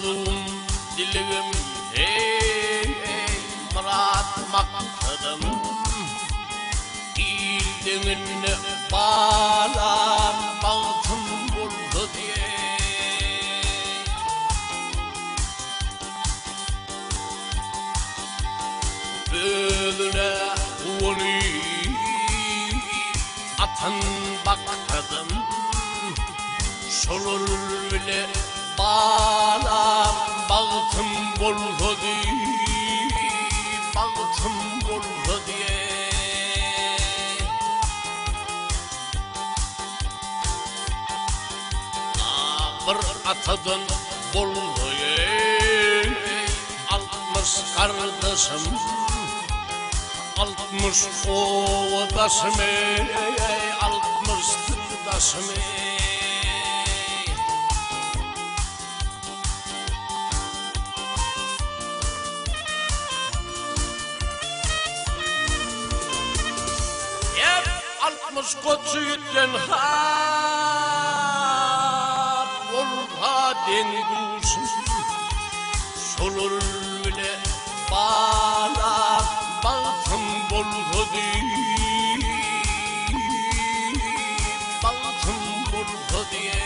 Arzum, dileğim, hey, murat maksadım, İldenine bağlar bahtım buldu diye. Ödüne onu atan bakladım, şolur bile bağlar bahtım buldu diye, bahtım buldu diye. Bir atadan buldu ey, 60 kardeşim, 60 oğdaşım ey, 60 tıkdaşım ey. Hep 60 koçu yütten dengusuz solur bile bağlar bahtım buldu diye, bahtım buldu diye.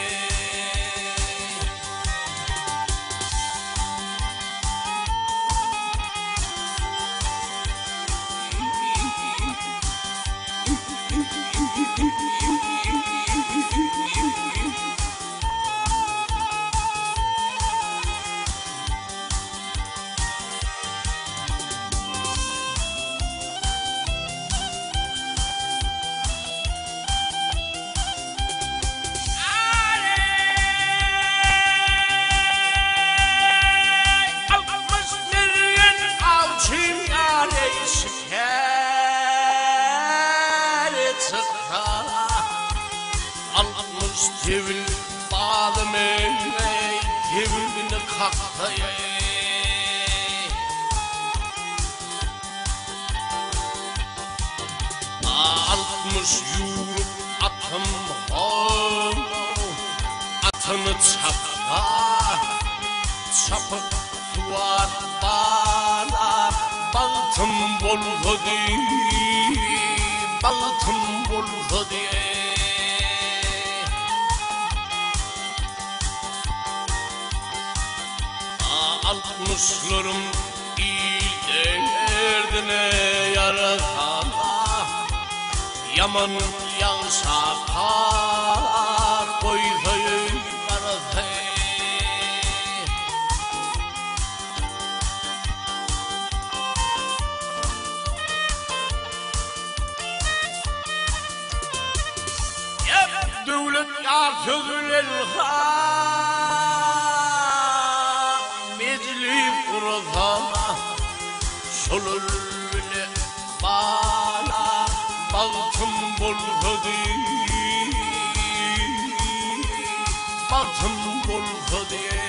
Tevil bağdım ey, tevilini kalktı ey. 60 yürüp atım hol, atını çapla, çapıp duvar bağlar, bahtım buldu diye, bahtım buldu diye. Altmışlarım iyiden erdine yaratana, yaman yansa kar koyduğu karate. Hep devlet artırılır solur bile bana bahtım buldu diye, bahtım buldu diye.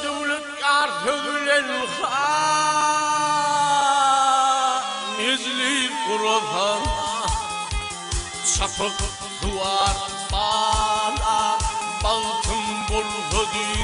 Devlet artırılen izli kurulana, çapık duvar bağlar, bahtım buldu diye.